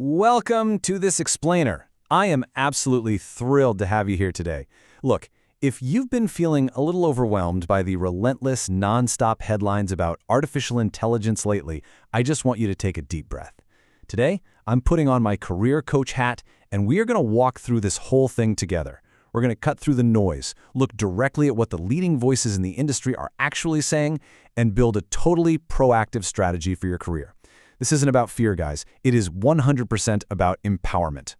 Welcome to this explainer. I am absolutely thrilled to have you here today. Look, if you've been feeling a little overwhelmed by the relentless, non-stop headlines about artificial intelligence lately, I just want you to take a deep breath. Today, I'm putting on my career coach hat, and we are going to walk through this whole thing together. We're going to cut through the noise, look directly at what the leading voices in the industry are actually saying, and build a totally proactive strategy for your career. This isn't about fear, guys. It is 100% about empowerment.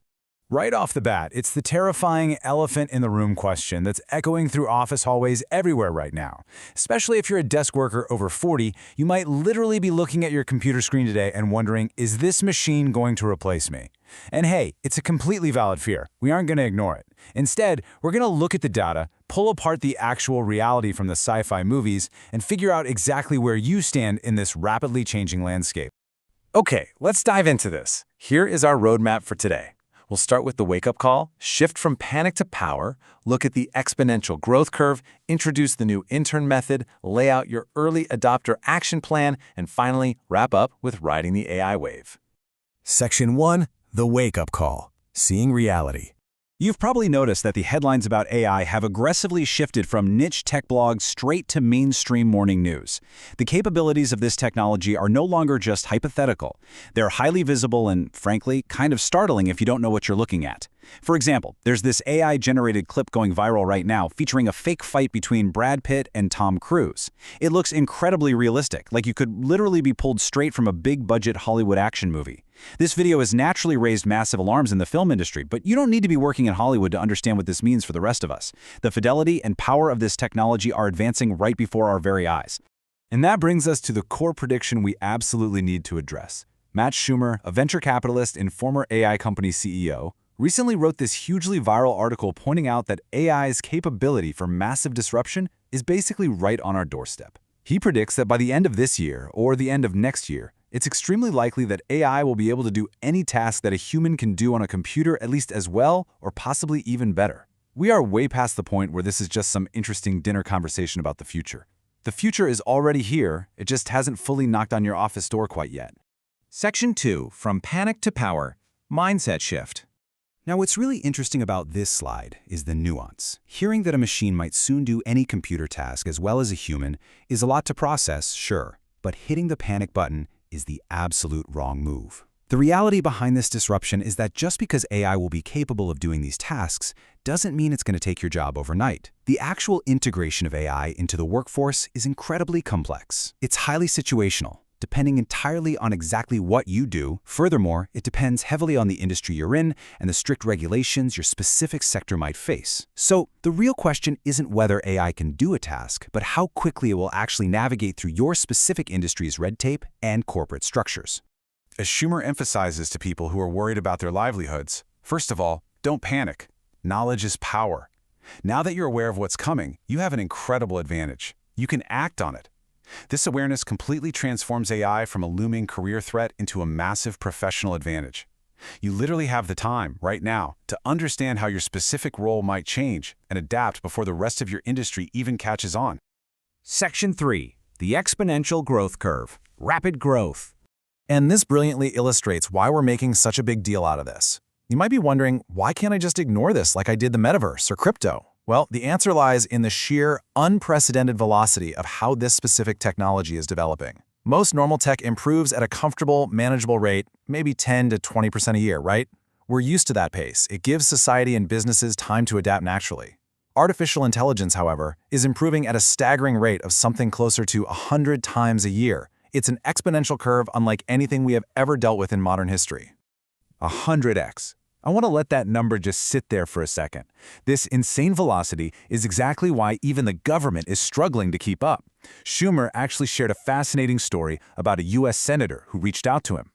Right off the bat, it's the terrifying elephant in the room question that's echoing through office hallways everywhere right now. Especially if you're a desk worker over 40, you might literally be looking at your computer screen today and wondering, is this machine going to replace me? And hey, it's a completely valid fear. We aren't going to ignore it. Instead, we're going to look at the data, pull apart the actual reality from the sci-fi movies, and figure out exactly where you stand in this rapidly changing landscape. Okay, let's dive into this. Here is our roadmap for today. We'll start with the wake-up call, shift from panic to power, look at the exponential growth curve, introduce the new intern method, lay out your early adopter action plan, and finally wrap up with riding the AI wave. Section 1, the wake-up call, seeing reality. You've probably noticed that the headlines about AI have aggressively shifted from niche tech blogs straight to mainstream morning news. The capabilities of this technology are no longer just hypothetical. They're highly visible and, frankly, kind of startling if you don't know what you're looking at. For example, there's this AI-generated clip going viral right now featuring a fake fight between Brad Pitt and Tom Cruise. It looks incredibly realistic, like you could literally be pulled straight from a big-budget Hollywood action movie. This video has naturally raised massive alarms in the film industry, but you don't need to be working in Hollywood to understand what this means for the rest of us. The fidelity and power of this technology are advancing right before our very eyes. And that brings us to the core prediction we absolutely need to address. Matt Schumer, a venture capitalist and former AI company CEO, recently wrote this hugely viral article pointing out that AI's capability for massive disruption is basically right on our doorstep. He predicts that by the end of this year or the end of next year, it's extremely likely that AI will be able to do any task that a human can do on a computer at least as well or possibly even better. We are way past the point where this is just some interesting dinner conversation about the future. The future is already here, it just hasn't fully knocked on your office door quite yet. Section 2, from panic to power, mindset shift. Now, what's really interesting about this slide is the nuance. Hearing that a machine might soon do any computer task as well as a human is a lot to process, sure, but hitting the panic button is the absolute wrong move. The reality behind this disruption is that just because AI will be capable of doing these tasks doesn't mean it's going to take your job overnight. The actual integration of AI into the workforce is incredibly complex. It's highly situational, depending entirely on exactly what you do. Furthermore, it depends heavily on the industry you're in and the strict regulations your specific sector might face. So, the real question isn't whether AI can do a task, but how quickly it will actually navigate through your specific industry's red tape and corporate structures. As Schumer emphasizes to people who are worried about their livelihoods, first of all, don't panic. Knowledge is power. Now that you're aware of what's coming, you have an incredible advantage. You can act on it. This awareness completely transforms AI from a looming career threat into a massive professional advantage. You literally have the time, right now, to understand how your specific role might change and adapt before the rest of your industry even catches on. Section 3, the exponential growth curve, rapid growth. And this brilliantly illustrates why we're making such a big deal out of this. You might be wondering, why can't I just ignore this like I did the metaverse or crypto? Well, the answer lies in the sheer, unprecedented velocity of how this specific technology is developing. Most normal tech improves at a comfortable, manageable rate, maybe 10 to 20% a year, right? We're used to that pace. It gives society and businesses time to adapt naturally. Artificial intelligence, however, is improving at a staggering rate of something closer to 100 times a year. It's an exponential curve unlike anything we have ever dealt with in modern history. 100x. I want to let that number just sit there for a second. This insane velocity is exactly why even the government is struggling to keep up. Schumer actually shared a fascinating story about a U.S. senator who reached out to him.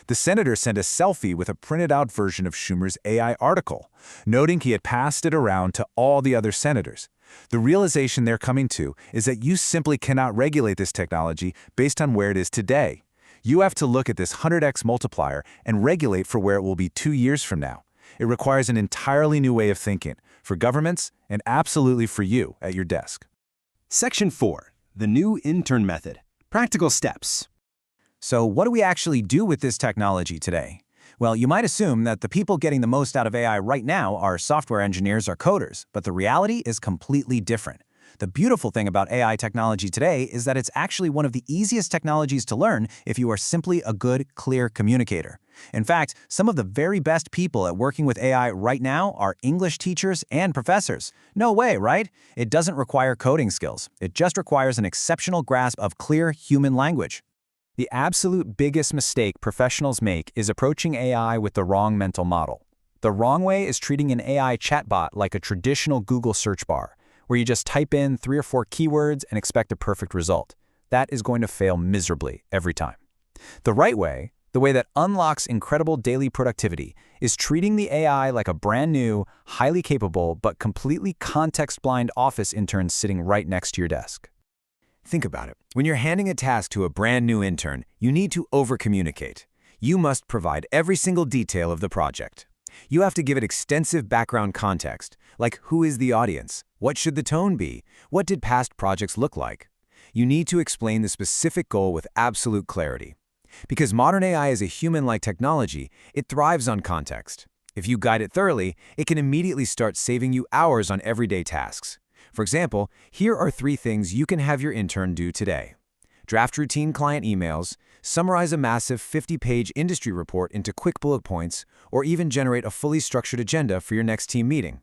The senator sent a selfie with a printed-out version of Schumer's AI article, noting he had passed it around to all the other senators. The realization they're coming to is that you simply cannot regulate this technology based on where it is today. You have to look at this 100x multiplier and regulate for where it will be 2 years from now. It requires an entirely new way of thinking, for governments and absolutely for you at your desk. Section 4, the new intern method, practical steps. So what do we actually do with this technology today? Well, you might assume that the people getting the most out of AI right now are software engineers or coders, but the reality is completely different. The beautiful thing about AI technology today is that it's actually one of the easiest technologies to learn if you are simply a good, clear communicator. In fact, some of the very best people at working with AI right now are English teachers and professors. No way, right? It doesn't require coding skills. It just requires an exceptional grasp of clear human language. The absolute biggest mistake professionals make is approaching AI with the wrong mental model. The wrong way is treating an AI chatbot like a traditional Google search bar, where you just type in 3 or 4 keywords and expect a perfect result. That is going to fail miserably every time. The right way, the way that unlocks incredible daily productivity, is treating the AI like a brand new, highly capable, but completely context-blind office intern sitting right next to your desk. Think about it. When you're handing a task to a brand new intern, you need to over-communicate. You must provide every single detail of the project. You have to give it extensive background context, like who is the audience, what should the tone be, what did past projects look like. You need to explain the specific goal with absolute clarity. Because modern AI is a human-like technology, it thrives on context. If you guide it thoroughly, it can immediately start saving you hours on everyday tasks. For example, here are 3 things you can have your intern do today. Draft routine client emails, summarize a massive 50-page industry report into quick bullet points, or even generate a fully structured agenda for your next team meeting.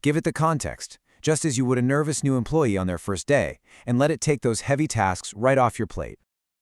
Give it the context, just as you would a nervous new employee on their first day, and let it take those heavy tasks right off your plate.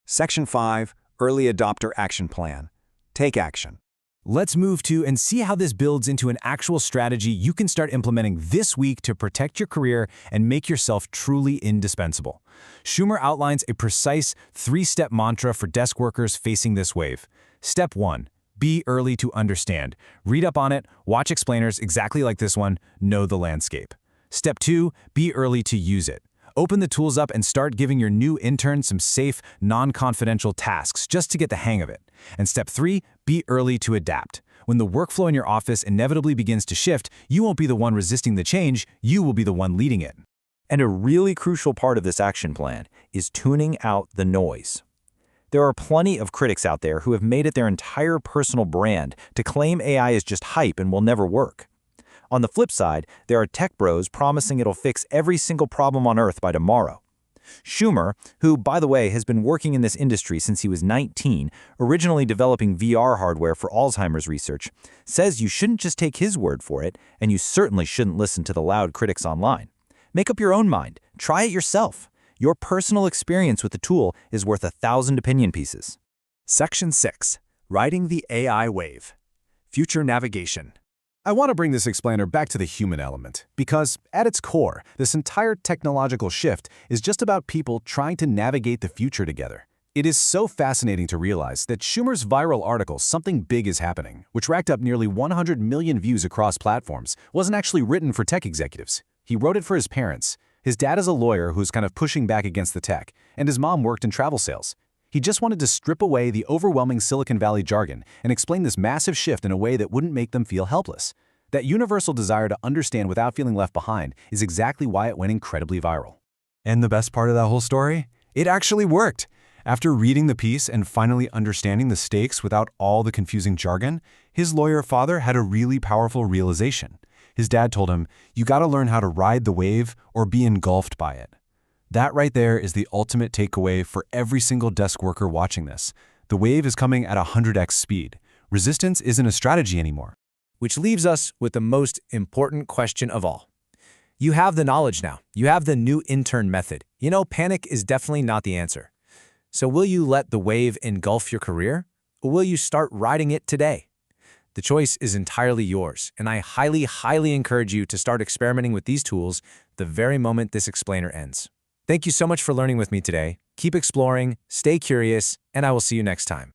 Section 5, Early Adopter Action Plan. Take action. Let's move to and see how this builds into an actual strategy you can start implementing this week to protect your career and make yourself truly indispensable. Schumer outlines a precise 3-step mantra for desk workers facing this wave. Step 1. Be early to understand. Read up on it, watch explainers exactly like this one, know the landscape. Step 2. Be early to use it. Open the tools up and start giving your new intern some safe, non-confidential tasks just to get the hang of it. And step 3, be early to adapt. When the workflow in your office inevitably begins to shift, you won't be the one resisting the change, you will be the one leading it. And a really crucial part of this action plan is tuning out the noise. There are plenty of critics out there who have made it their entire personal brand to claim AI is just hype and will never work. On the flip side, there are tech bros promising it'll fix every single problem on Earth by tomorrow. Schumer, who, by the way, has been working in this industry since he was 19, originally developing VR hardware for Alzheimer's research, says you shouldn't just take his word for it, and you certainly shouldn't listen to the loud critics online. Make up your own mind. Try it yourself. Your personal experience with the tool is worth 1,000 opinion pieces. Section 6. Riding the AI Wave. Future Navigation. I want to bring this explainer back to the human element, because at its core, this entire technological shift is just about people trying to navigate the future together. It is so fascinating to realize that Schumer's viral article, Something Big is Happening, which racked up nearly 100 million views across platforms, wasn't actually written for tech executives. He wrote it for his parents. His dad is a lawyer who's kind of pushing back against the tech, and his mom worked in travel sales. He just wanted to strip away the overwhelming Silicon Valley jargon and explain this massive shift in a way that wouldn't make them feel helpless. That universal desire to understand without feeling left behind is exactly why it went incredibly viral. And the best part of that whole story? It actually worked. After reading the piece and finally understanding the stakes without all the confusing jargon, his lawyer father had a really powerful realization. His dad told him, "You gotta learn how to ride the wave or be engulfed by it." That right there is the ultimate takeaway for every single desk worker watching this. The wave is coming at 100x speed. Resistance isn't a strategy anymore. Which leaves us with the most important question of all. You have the knowledge now. You have the new intern method. You know, panic is definitely not the answer. So will you let the wave engulf your career, or will you start riding it today? The choice is entirely yours, and I highly, highly encourage you to start experimenting with these tools the very moment this explainer ends. Thank you so much for learning with me today. Keep exploring, stay curious, and I will see you next time.